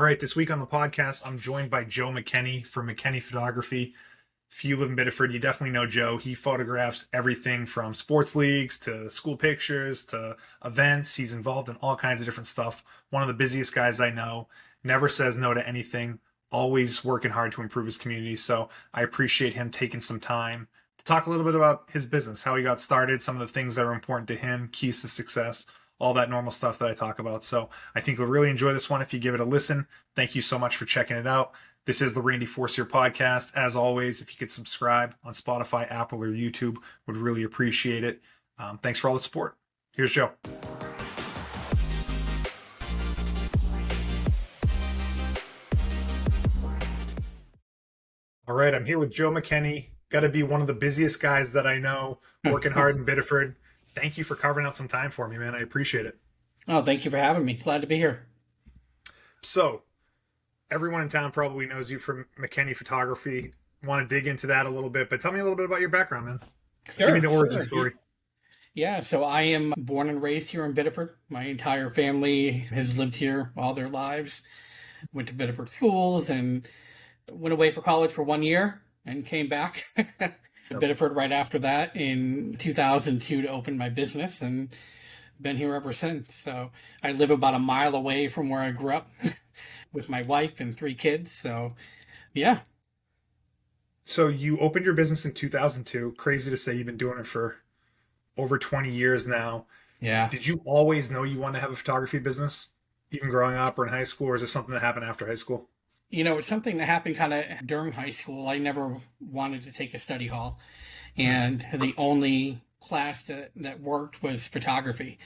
All right, this week on the podcast, I'm joined by Joe McKenney from McKenney Photography. If you live in Biddeford, you definitely know Joe. He photographs everything from sports leagues to school pictures to events. He's involved in all kinds of different stuff. One of the busiest guys I know, never says no to anything, always working hard to improve his community. So I appreciate him taking some time to talk a little bit about his business, how he got started, some of the things that are important to him, keys to success, all that normal stuff that I talk about. So I think you'll really enjoy this one if you give it a listen. Thank you so much for checking it out. This is the Randy Forcier podcast. As always, if you could subscribe on Spotify, Apple, or YouTube, would really appreciate it. Thanks for all the support. Here's Joe. All right, I'm here with Joe McKenney. Got to be one of the busiest guys that I know, working hard in Biddeford. Thank you for carving out some time for me, man. I appreciate it. Oh, thank you for having me. Glad to be here. So, everyone in town probably knows you from McKenney Photography. Want to dig into that a little bit, but tell me a little bit about your background, man. Sure, Give me the origin story. Yeah, so I am born and raised here in Biddeford. My entire family has lived here all their lives. Went to Biddeford schools and went away for college for 1 year and came back to Biddeford right after that in 2002 to open my business, and been here ever since. So I live about a mile away from where I grew up with my wife and 3 kids. So yeah. So you opened your business in 2002. Crazy to say you've been doing it for over 20 years now. Yeah. Did you always know you wanted to have a photography business, even growing up or in high school, or is it something that happened after high school? You know, it's something that happened kind of during high school. I never wanted to take a study hall, and the only class that worked was photography.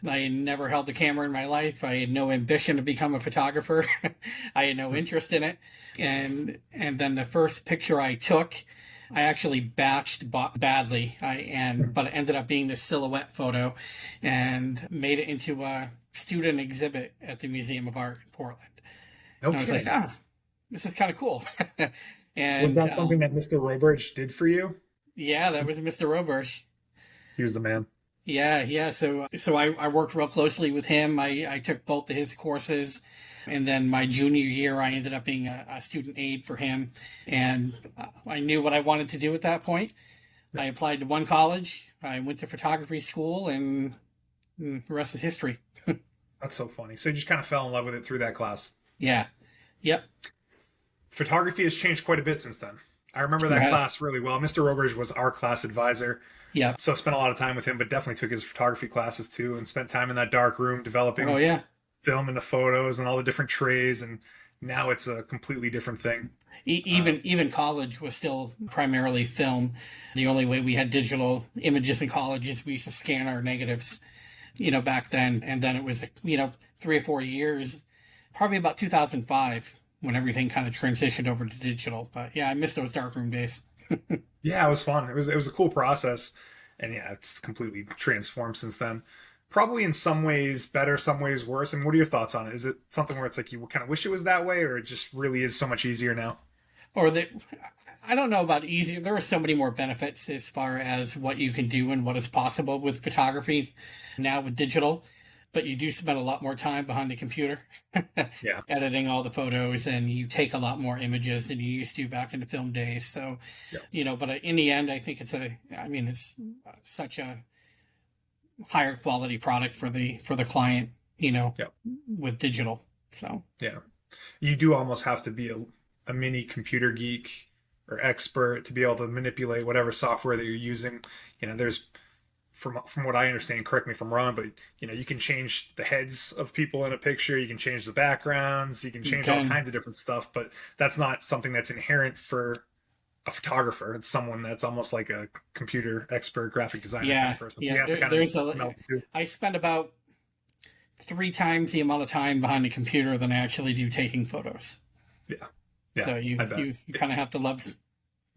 I had never held a camera in my life. I had no ambition to become a photographer. I had no interest in it. And then the first picture I took, I actually batched badly. But it ended up being this silhouette photo and made it into a student exhibit at the Museum of Art in Portland. Okay. And I was like, this is kind of cool. And was that something that Mr. Robridge did for you? Yeah, that was Mr. Robridge. He was the man. Yeah. So I worked real closely with him. I took both of his courses. And then my junior year, I ended up being a student aide for him. And I knew what I wanted to do at that point. I applied to one college. I went to photography school, and the rest is history. That's so funny. So you just kind of fell in love with it through that class. Yeah. Yep. Photography has changed quite a bit since then. I remember that class really well. Mr. Robridge was our class advisor. Yeah. So I spent a lot of time with him, but definitely took his photography classes too, and spent time in that dark room developing film and the photos and all the different trays. And now it's a completely different thing. Even college was still primarily film. The only way we had digital images in college is we used to scan our negatives, back then. And then it was, 3 or 4 years, probably about 2005, when everything kind of transitioned over to digital. But yeah, I miss those darkroom days. Yeah, it was fun. It was a cool process. And yeah, it's completely transformed since then. Probably in some ways better, some ways worse. And what are your thoughts on it? Is it something where it's like you kind of wish it was that way, or it just really is so much easier now? I don't know about easier. There are so many more benefits as far as what you can do and what is possible with photography now with digital. But you do spend a lot more time behind the computer editing all the photos, and you take a lot more images than you used to back in the film days. So, but in the end, I think it's such a higher quality product for the client, with digital. So, yeah, you do almost have to be a mini computer geek or expert to be able to manipulate whatever software that you're using. There's, from what I understand, correct me if I'm wrong, but you can change the heads of people in a picture, you can change the backgrounds, you can change all kinds of different stuff, but that's not something that's inherent for a photographer. It's someone that's almost like a computer expert, graphic designer kind of person. I spend about 3 times the amount of time behind the computer than I actually do taking photos. Yeah. So you kind of have to love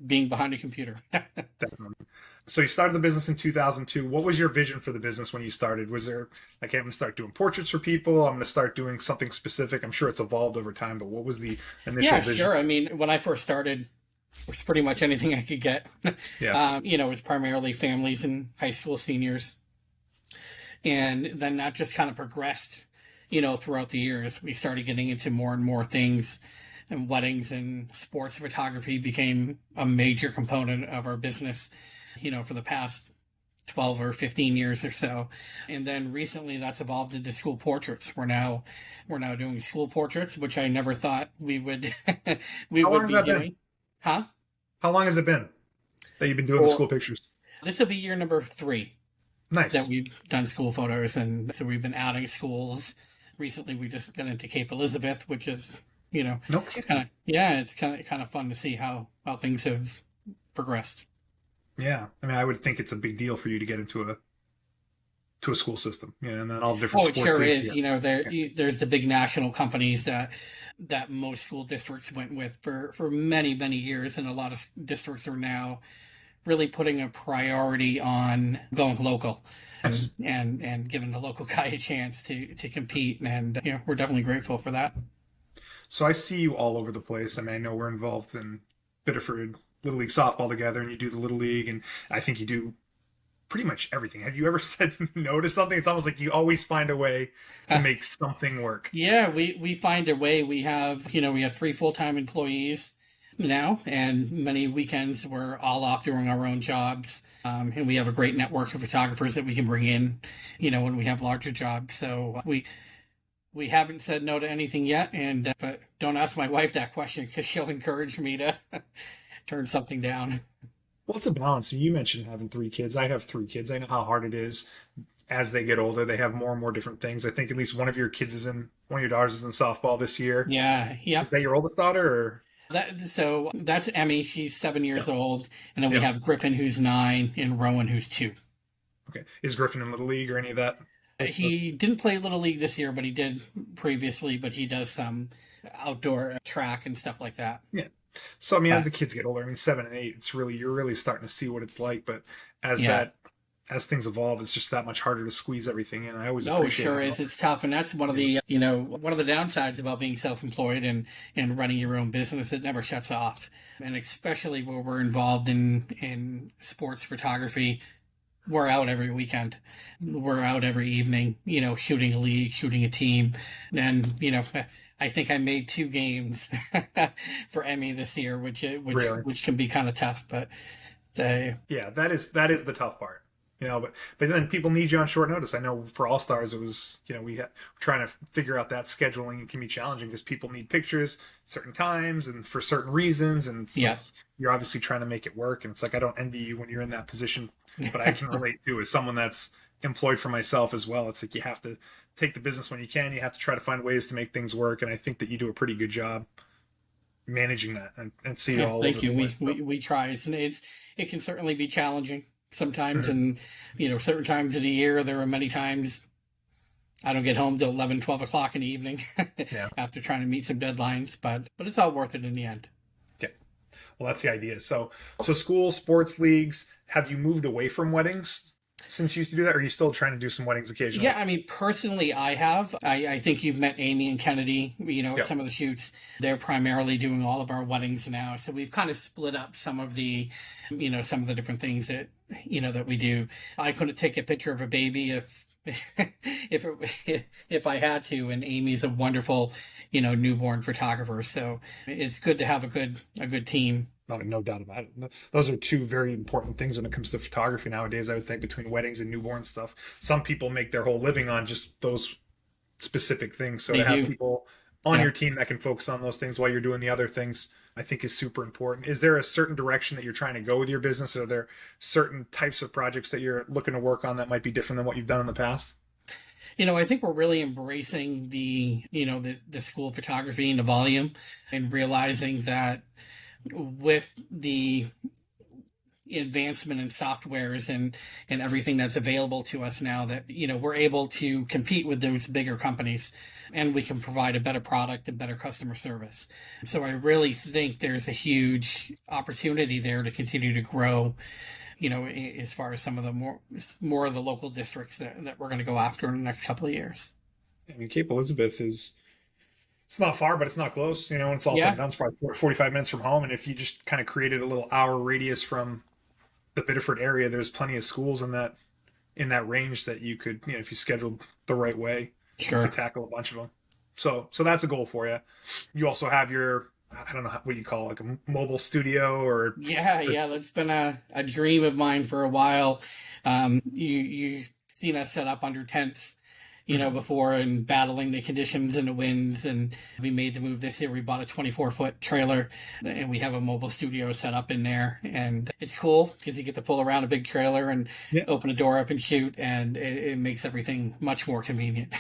being behind a computer. Definitely. So you started the business in 2002. What was your vision for the business when you started? Was there, like, I'm going to start doing portraits for people, I'm going to start doing something specific? I'm sure it's evolved over time, but what was the initial vision? Yeah, sure. I mean, when I first started, it was pretty much anything I could get. It was primarily families and high school seniors. And then that just kind of progressed throughout the years, we started getting into more and more things, and weddings and sports photography became a major component of our business, for the past 12 or 15 years or so. And then recently that's evolved into school portraits. We're now doing school portraits, which I never thought we would we How long would has be that been? doing. Huh? How long has it been that you've been doing the Well, school pictures? this will be year number 3 that Nice. we've done school photos, and so we've been adding schools. Recently we just got into Cape Elizabeth, which is, No kidding. kind of, yeah, it's kind of fun to see how things have progressed. Yeah. I mean, I would think it's a big deal for you to get into a school system, and then all the different Oh, it sports sure leagues. is. There's the big national companies that most school districts went with for many, many years, and a lot of districts are now really putting a priority on going local, Yes. and giving the local guy a chance to compete. And we're definitely grateful for that. So I see you all over the place. I mean, I know we're involved in Biddeford Little League softball together, and you do the Little League, and I think you do pretty much everything. Have you ever said no to something? It's almost like you always find a way to make something work. Yeah, we find a way. We have 3 full-time employees now, and many weekends we're all off doing our own jobs. And we have a great network of photographers that we can bring in, when we have larger jobs. So we haven't said no to anything yet, and but don't ask my wife that question because she'll encourage me to turn something down. Well, it's a balance. You mentioned having 3 kids. I have 3 kids. I know how hard it is as they get older. They have more and more different things. I think at least one of your daughters is in softball this year. Yeah, Is yep. that your oldest daughter or? So that's Emmy. She's 7 years Yeah. old, and then we Yeah. have Griffin, who's 9, and Rowan, who's 2. Okay. Is Griffin in Little League or any of that? He didn't play Little League this year, but he did previously. But he does some outdoor track and stuff like that. Yeah. So I mean, as But the kids get older, I mean, 7 and 8, you're really starting to see what it's like. But as yeah, that as things evolve, it's just that much harder to squeeze everything in. I always no, it appreciate sure how. is. It's tough, and that's one of the downsides about being self-employed and running your own business. It never shuts off, and especially where we're involved in sports photography. We're out every weekend. We're out every evening, shooting a league, shooting a team. And, I think I made 2 games for Emmy this year, Really. which can be kind of tough, but they, Yeah, that is the tough part. But then people need you on short notice. I know for All Stars, it was trying to figure out that scheduling. It can be challenging because people need pictures certain times and for certain reasons, and it's yeah. like you're obviously trying to make it work. And it's like I don't envy you when you're in that position, but I can relate to as someone that's employed for myself as well. It's like you have to take the business when you can. You have to try to find ways to make things work, and I think that you do a pretty good job managing that and see it Yeah, all over thank the you. place. So. We try. It can certainly be challenging sometimes, Mhm. and certain times of the year, there are many times I don't get home till 11, 12 o'clock in the evening Yeah. after trying to meet some deadlines, but it's all worth it in the end. Yeah. Well, that's the idea. So school, sports leagues, have you moved away from weddings since you used to do that? Or are you still trying to do some weddings occasionally? Yeah, I mean, personally, I have. I think you've met Amy and Kennedy, at Yep. some of the shoots. They're primarily doing all of our weddings now. So we've kind of split up some of the different things that we do. I couldn't take a picture of a baby if if I had to, and Amy's a wonderful, newborn photographer. So it's good to have a good team. No doubt about it. Those are 2 very important things when it comes to photography nowadays, I would think, between weddings and newborn stuff. Some people make their whole living on just those specific things. So They to have do. people on Yeah. your team that can focus on those things while you're doing the other things, I think is super important. Is there a certain direction that you're trying to go with your business? Are there certain types of projects that you're looking to work on that might be different than what you've done in the past? I think we're really embracing the school photography and the volume, and realizing that with the advancement in softwares and everything that's available to us now, that we're able to compete with those bigger companies, and we can provide a better product and better customer service. So I really think there's a huge opportunity there to continue to grow, as far as some of the more of the local districts that we're going to go after in the next couple of years. I mean, Cape Elizabeth it's not far, but it's not close. When it's all said Yeah. and done, it's probably 45 minutes from home. And if you just kind of created a little hour radius from the Biddeford area, there's plenty of schools in that range that you could, if you scheduled the right way. You could Sure. tackle a bunch of them. So that's a goal for you. You also have your, I don't know what you call it, like a mobile studio or Yeah, just, yeah, that's been a dream of mine for a while. You've seen us set up under tents, Mhm. before and battling the conditions and the winds, and we made the move this year. We bought a 24-foot trailer, and we have a mobile studio set up in there, and it's cool because you get to pull around a big trailer and Yeah. open a door up and shoot, and it makes everything much more convenient.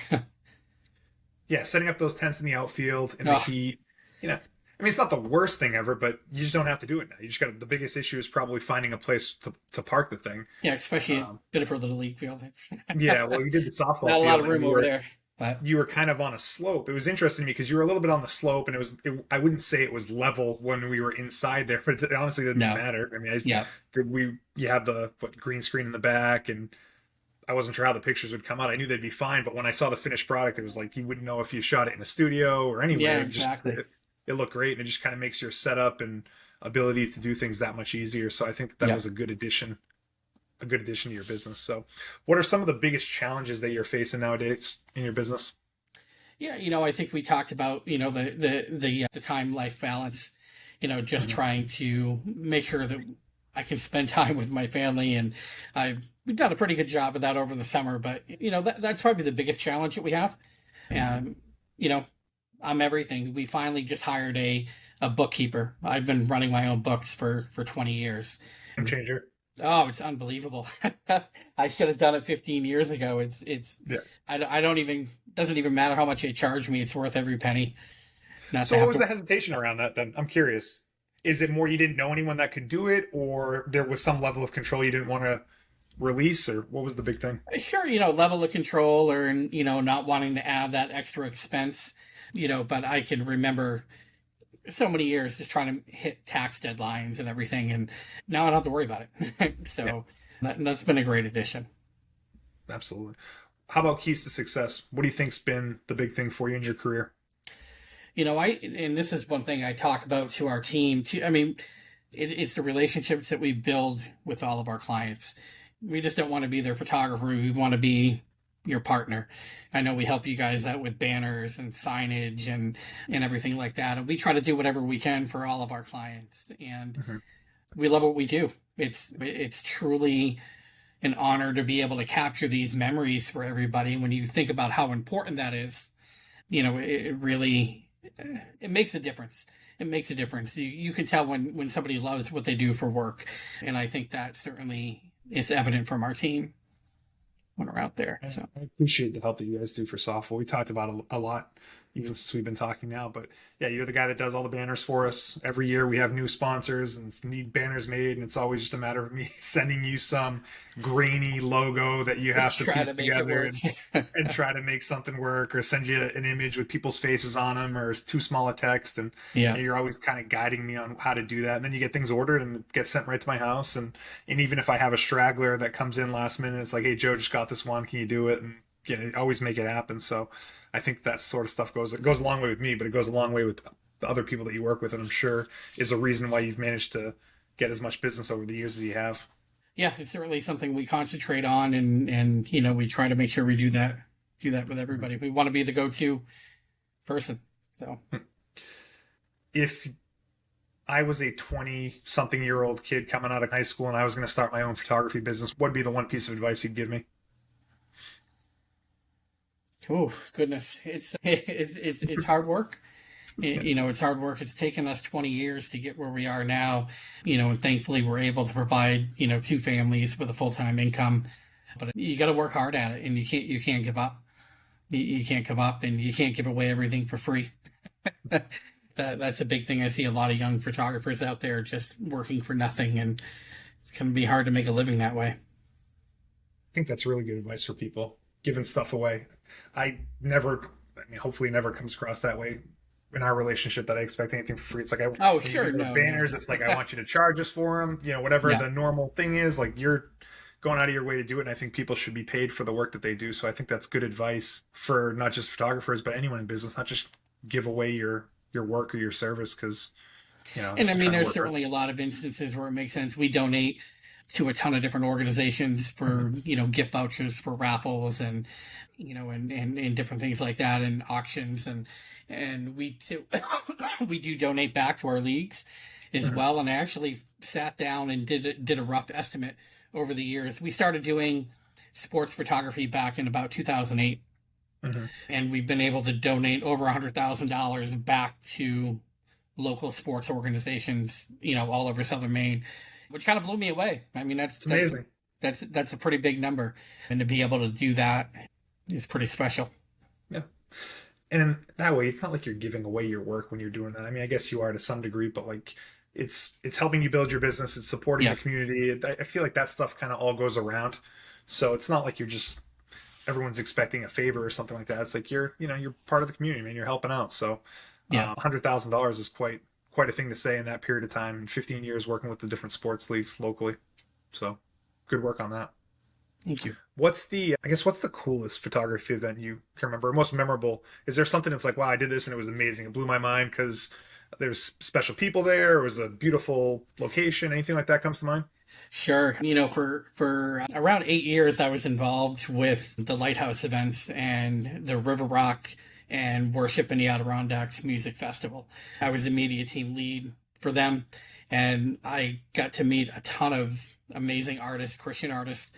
Yeah, setting up those tents in the outfield in the Oh, heat. I mean, it's not the worst thing ever, but you just don't have to do it now. You just got the biggest issue is probably finding a place to park the thing. yeah, especially at Um, Biddeford Little League Field. It's yeah, well, you did the softball not a lot field, of and room over there, but you were kind of on a slope. It was interesting to me because you were a little bit on the slope, and I wouldn't say it was level when we were inside there, but it honestly didn't no, matter. I mean, yeah. you had the green screen in the back, and I wasn't sure how the pictures would come out. I knew they'd be fine, but when I saw the finished product, it was like you wouldn't know if you shot it in a studio or Yeah, anywhere. exactly. It looked great, and it just kind of makes your setup and ability to do things that much easier. So I think that Yeah. was a good addition to your business. So, what are some of the biggest challenges that you're facing nowadays in your business? Yeah, I think we talked about, the time life balance, just Mhm. trying to make sure that I can spend time with my family, and we've done a pretty good job of that over the summer, but that's probably the biggest challenge that we have. And you know, I'm everything. We finally just hired a bookkeeper. I've been running my own books for 20 years. Game changer. Oh, it's unbelievable. I should have done it 15 years ago. Yeah. I don't even, doesn't even matter how much they charge me. It's worth every penny not to So, what have was to. the hesitation around that then? I'm curious. Is it more you didn't know anyone that could do it, or there was some level of control you didn't want to release, or what was the big thing? Sure, level of control or, not wanting to add that extra expense, but I can remember so many years just trying to hit tax deadlines and everything. And now I don't have to worry about it. Yeah, So that's been a great addition. absolutely. How about keys to success? What do you think's been the big thing for you in your career? And this is one thing I talk about to our team too. I mean, it's the relationships that we build with all of our clients. We just don't want to be their photographer. We want to be your partner. I know we help you guys out with banners and signage and everything like that. And we try to do whatever we can for all of our clients. And Mhm. we love what we do. It's truly an honor to be able to capture these memories for everybody. And when you think about how important that is, it really it makes a difference. It makes a difference. You can tell when somebody loves what they do for work, and I think that certainly is evident from our team when we're out there. I So I appreciate the help that you guys do for softball. We talked about it a lot even since we've been talking now. But yeah, you're the guy that does all the banners for us. Every year we have new sponsors and need banners made, and it's always just a matter of me sending you some grainy logo that you have to try piece to make it together work. and try to make something work, or send you an image with people's faces on them, or it's too small a text, and Yeah, you're always kind of guiding me on how to do that. And then you get things ordered and it gets sent right to my house. And even if I have a straggler that comes in last minute, it's like, hey Joe, just got this one. Can you do it? And always make it happen. So I think that sort of stuff goes a long way with me, but it goes a long way with the other people that you work with, and I'm sure is a reason why you've managed to get as much business over the years as you have. yeah, it's certainly something we concentrate on, and we try to make sure we do that with everybody. We want to be the go-to person. So If I was a 20 something year old kid coming out of high school and I was going to start my own photography business, what would be the one piece of advice you'd give me? oh goodness, it's hard work. It's hard work. It's taken us 20 years to get where we are now, and thankfully we're able to provide, two families with a full-time income. But you got to work hard at it, and you can't give up. You can't give up, and you can't give away everything for free. That's a big thing. I see a lot of young photographers out there just working for nothing, and it's going to be hard to make a living that way. I think that's really good advice for people giving stuff away. I mean, hopefully, it never comes across that way in our relationship that I expect anything for free. It's like Oh, when you sure, do those no, no, banners, it's like I want you to charge us for them. Whatever yeah. the normal thing is, like you're going out of your way to do it. And I think people should be paid for the work that they do. So I think that's good advice for not just photographers, but anyone in business. Not just give away your work or your service because And it's I mean, trying to there's work hard. certainly a lot of instances where it makes sense. We donate to a ton of different organizations for, gift vouchers for raffles and, and different things like that, and auctions. And we do, we do donate back to our leagues as Mhm. well. And I actually sat down and did a rough estimate over the years. We started doing sports photography back in about 2008, Mhm. and we've been able to donate over $100,000 back to local sports organizations, all over Southern Maine, which kind of blew me away. I mean, It's amazing. that's a pretty big number, and to be able to do that is pretty special. Yeah. And that way, it's not like you're giving away your work when you're doing that. I mean, I guess you are to some degree, but like it's helping you build your business. It's supporting Yeah, the community. I feel like that stuff kind of all goes around. So it's not like you're just everyone's expecting a favor or something like that. It's like you're part of the community, man. You're helping out. So yeah. $100,000 is quite a thing to say in that period of time. And 15 years working with the different sports leagues locally. So good work on that. Thank you. What's the coolest photography event you can remember, most memorable? Is there something that's like, wow, I did this and it was amazing. It blew my mind because there's special people there. It was a beautiful location. Anything like that comes to mind? Sure. For around 8 years, I was involved with the Lighthouse events and the River Rock and Worship in the Adirondacks Music Festival. I was the media team lead for them, and I got to meet a ton of amazing artists, Christian artists,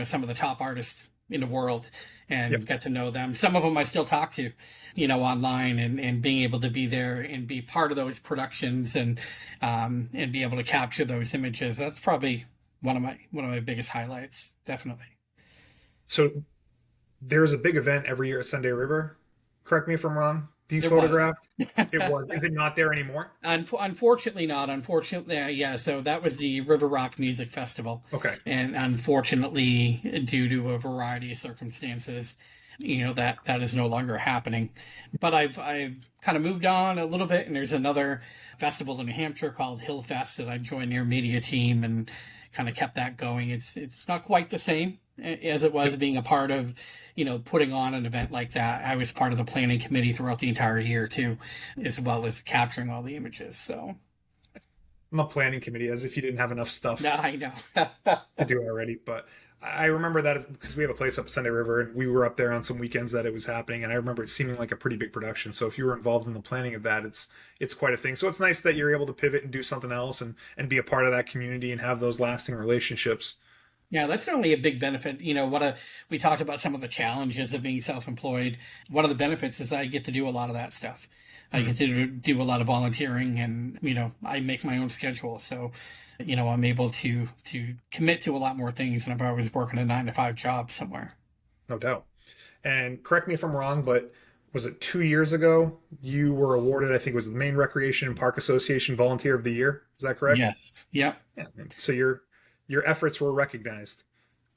some of the top artists in the world, Yep. and got to know them. Some of them I still talk to, online, and being able to be there and be part of those productions, and be able to capture those images. That's probably one of my biggest highlights, definitely. So there's a big event every year at Sunday River. Correct me if I'm wrong. Do you There was. photograph? It was. Is it not there anymore? Unfortunately not. Unfortunately, yeah. So that was the River Rock Music Festival, Okay. and unfortunately, due to a variety of circumstances, that is no longer happening. But I've kind of moved on a little bit, and there's another festival in New Hampshire called Hill Fest that I joined their media team and kind of kept that going. It's not quite the same as it was Yep. being a part of, putting on an event like that. I was part of the planning committee throughout the entire year too, as well as capturing all the images. So, I'm a planning committee, as if you didn't have enough no, stuff I know. to do already. But I remember that because we have a place up Sunday River, and we were up there on some weekends that it was happening, and I remember it seeming like a pretty big production. So if you were involved in the planning of that, it's quite a thing. So it's nice that you're able to pivot and do something else and be a part of that community and have those lasting relationships. Yeah, that's certainly a big benefit. We talked about some of the challenges of being self-employed. One of the benefits is I get to do a lot of that stuff. I get Mhm. to do a lot of volunteering, and I make my own schedule, so I'm able to commit to a lot more things than if I was working a 9 to 5 job somewhere. No doubt. And correct me if I'm wrong, but was it 2 years ago you were awarded? I think it was the Maine Recreation and Park Association Volunteer of the Year. Is that correct? Yes. Yep. Yeah. So your efforts were recognized,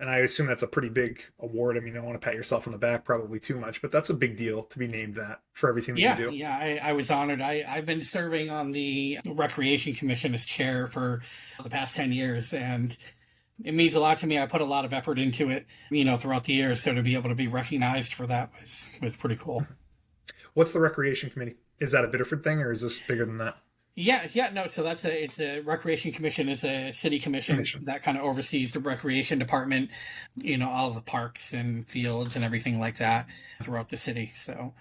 and I assume that's a pretty big award. I mean, you don't want to pat yourself on the back probably too much, but that's a big deal to be named that for everything that you Yeah, do. yeah, I was honored. I've been serving on the Recreation Commission as chair for the past 10 years, and it means a lot to me. I put a lot of effort into it, throughout the years. So to be able to be recognized for that was pretty cool. What's the Recreation Committee? Is that a Biddeford thing, or is this bigger than that? Yeah, yeah, no. So it's a Recreation Commission is a city commission Commission. that kind of oversees the recreation department, all the parks and fields and everything like that throughout the city. So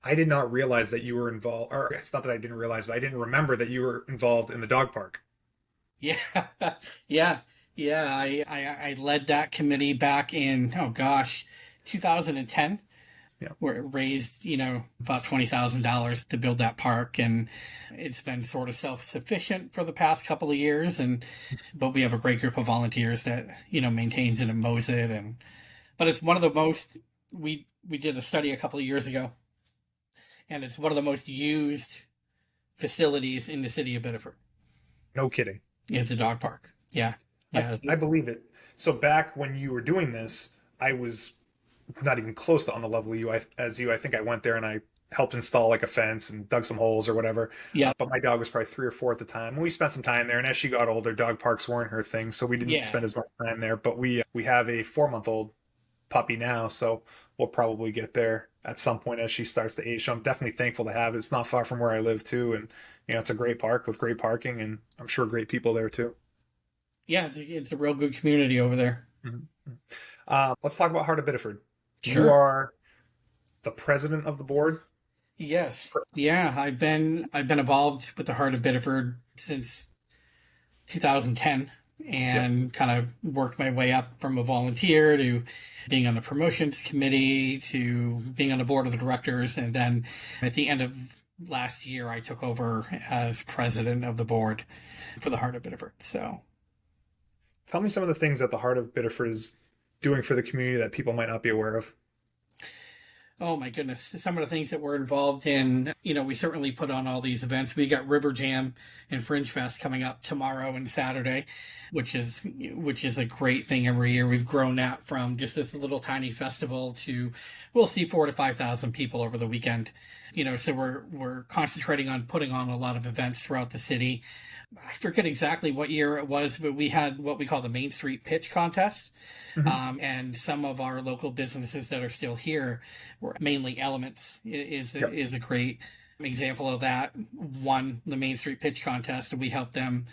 I did not realize that you were involved, or it's not that I didn't realize, but I didn't remember that you were involved in the dog park. yeah, yeah, yeah. I led that committee back in, oh gosh, 2010, Yeah. where it raised, about $20,000 to build that park, and it's been sort of self-sufficient for the past couple of years, but we have a great group of volunteers that, maintains it and mows it, but it's one of the most, we did a study a couple of years ago, and it's one of the most used facilities in the city of Biddeford No kidding. is the dog park. Yeah. Yeah. I believe it. So back when you were doing this, I was not even close to on the level as you. I think I went there and I helped install like a fence and dug some holes or whatever. Yeah. But my dog was probably 3 or 4 at the time. We spent some time there, and as she got older, dog parks weren't her thing, so we didn't Yeah. spend as much time there. But we have a 4-month-old puppy now, so we'll probably get there at some point as she starts to age. So I'm definitely thankful to have it. It's not far from where I live too, and it's a great park with great parking, and I'm sure great people there too. Yeah, it's a real good community over there. Mhm. Let's talk about Heart of Biddeford. You Sure. are the president of the board. Yes. Yeah, I've been involved with the Heart of Biddeford since 2010 Yep. and kind of worked my way up from a volunteer to being on the promotions committee to being on the board of the directors. And then at the end of last year, I took over as president of the board for the Heart of Biddeford. So, Tell me some of the things that the Heart of Biddeford is doing for the community that people might not be aware of. oh my goodness, some of the things that we're involved in, we certainly put on all these events. We got River Jam and Fringe Fest coming up tomorrow and Saturday, which is a great thing every year. We've grown that from just this little tiny festival to we'll see 4 to 5 thousand people over the weekend. So we're concentrating on putting on a lot of events throughout the city. I forget exactly what year it was, but we had what we call the Main Street Pitch Contest. Hmm. And some of our local businesses that are still here, were mainly Elements Yep. is a great example of that. Won the Main Street Pitch Contest, and we helped them,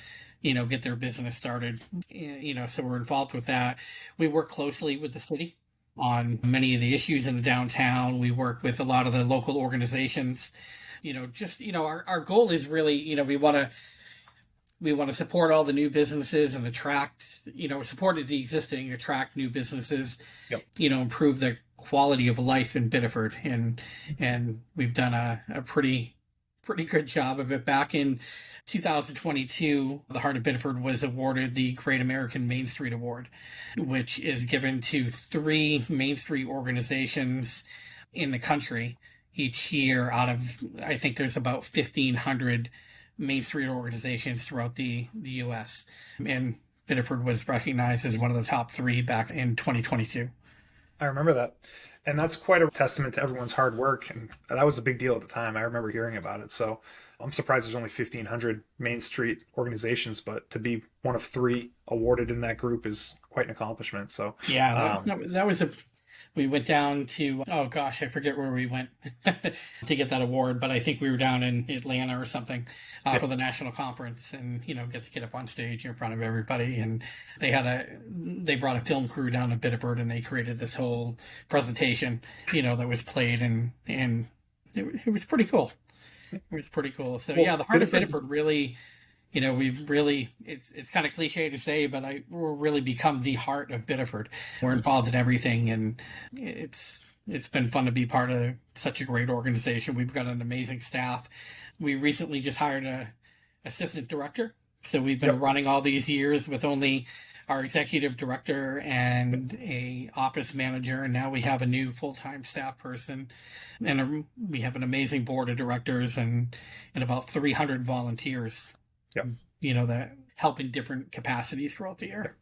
get their business started. So we're involved with that. We work closely with the city on many of the issues in the downtown. We work with a lot of the local organizations. Our goal is really, we want to support all the new businesses and attract, support the existing, attract new businesses, Yep. improve the quality of life in Biddeford. And we've done a pretty good job of it. Back in 2022, the Heart of Biddeford was awarded the Great American Main Street Award, which is given to three Main Street organizations in the country each year out of, I think there's about 1,500 Main Street organizations throughout the U.S. And Biddeford was recognized as one of the top three back in 2022. I remember that. And that's quite a testament to everyone's hard work. And that was a big deal at the time. I remember hearing about it. So I'm surprised there's only 1,500 Main Street organizations, but to be one of three awarded in that group is quite an accomplishment. So, Yeah, um, that was we went down to, oh gosh, I forget where we went to get that award, but I think we were down in Atlanta or something yeah, for the national conference and, get to get up on stage in front of everybody. And they brought a film crew down to Biddeford and they created this whole presentation, that was played and it was pretty cool. It was pretty cool. So well, yeah, the Heart of Biddeford, Biddeford really, we've really, it's kind of cliche to say, but we're really become the heart of Biddeford. We're involved in everything, and it's been fun to be part of such a great organization. We've got an amazing staff. We recently just hired a assistant director, so we've been yep. running all these years with only our executive director and a office manager, and now we have a new full-time staff person, and we have an amazing board of directors and about 300 volunteers, Yep. that help in different capacities throughout the year.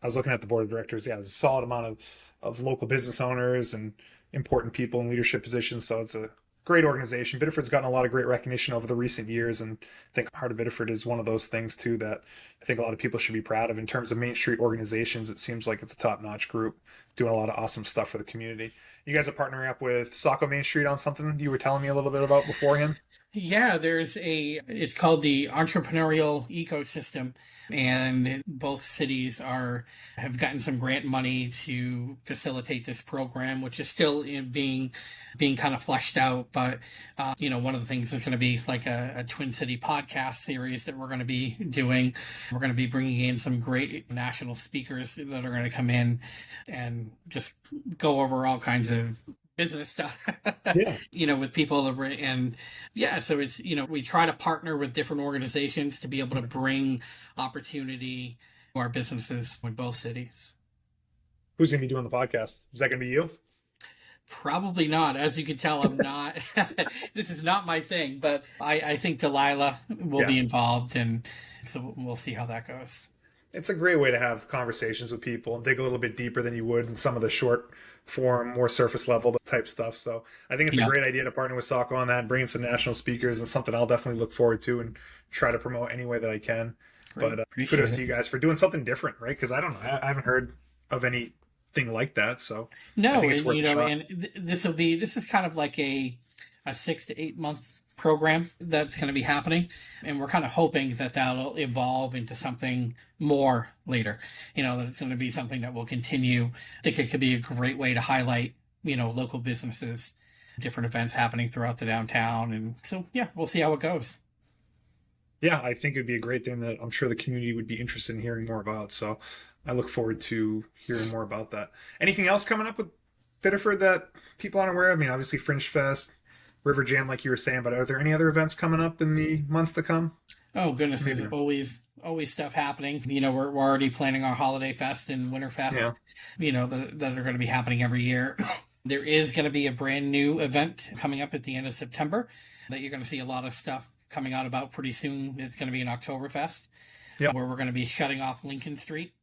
I was looking at the board of directors. Yeah, there's a solid amount of local business owners and important people in leadership positions. So it's a great organization. Biddeford's gotten a lot of great recognition over the recent years, and I think Heart of Biddeford is one of those things too that I think a lot of people should be proud of. In terms of Main Street organizations, it seems like it's a top-notch group doing a lot of awesome stuff for the community. You guys are partnering up with Saco Main Street on something you were telling me a little bit about beforehand. Yeah, it's called the entrepreneurial ecosystem, and both cities have gotten some grant money to facilitate this program, which is still being kind of fleshed out. But one of the things is going to be like a Twin City podcast series that we're going to be doing. We're going to be bringing in some great national speakers that are going to come in and just go over all kinds of business stuff, Yeah. with people and yeah, so it's, we try to partner with different organizations to be able to bring opportunity to our businesses in both cities. Who's going to be doing the podcast? Is that going to be you? Probably not. As you can tell, I'm not, this is not my thing, but I think Delilah will Yeah. be involved, and so we'll see how that goes. It's a great way to have conversations with people and dig a little bit deeper than you would in some of the short form, more surface level type stuff. So I think it's a Yeah. great idea to partner with Soccer on that and bring in some national speakers and something I'll definitely look forward to and try to promote any way that I can. Great. But Appreciate kudos it. to you guys for doing something different, right? Because I don't know, I haven't heard of anything like that. So I No, think it's and worth a shot. this is kind of like a 6 to 8 month program that's going to be happening. And we're kind of hoping that that'll evolve into something more later, that it's going to be something that will continue. I think it could be a great way to highlight, local businesses, different events happening throughout the downtown. And so, yeah, we'll see how it goes. Yeah, I think it'd be a great thing that I'm sure the community would be interested in hearing more about. So I look forward to hearing more about that. Anything else coming up with Biddeford that people aren't aware of? I mean, obviously Fringe Fest, River Jam, like you were saying, but are there any other events coming up in the months to come? Oh goodness, there's Amazing. always stuff happening. We're already planning our Holiday Fest and Winter Fest, Yeah. that are going to be happening every year. There is going to be a brand new event coming up at the end of September that you're going to see a lot of stuff coming out about pretty soon. It's going to be an Oktoberfest, Yeah. where we're going to be shutting off Lincoln Street.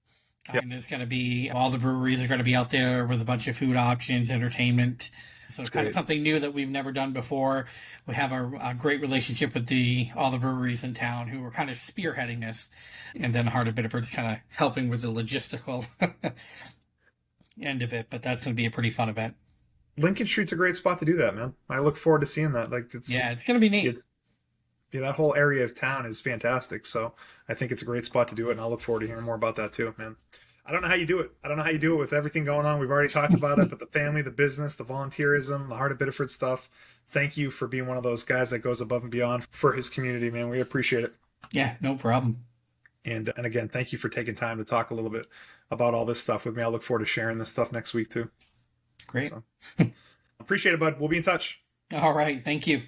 Yeah. And there's going to be all the breweries are going to be out there with a bunch of food options, entertainment. So it's kind of something new that we've never done before. We have a great relationship with all the breweries in town who are kind of spearheading this. And then Heart of Biddeford's kind of helping with the logistical end of it. But that's going to be a pretty fun event. Lincoln Street's a great spot to do that, man. I look forward to seeing that. Like, it's Going to be neat. Yeah, that whole area of town is fantastic. So I think it's a great spot to do it, and I'll look forward to hearing more about that too, man. I don't know how you do it. I don't know how you do it with everything going on. We've already talked about it, but the family, the business, the volunteerism, the Heart of Biddeford stuff. Thank you for being one of those guys that goes above and beyond for his community, man. We appreciate it. Yeah, no problem. And again, thank you for taking time to talk a little bit about all this stuff with me. I look forward to sharing this stuff next week too. Great. So, appreciate it, bud. We'll be in touch. All right. Thank you.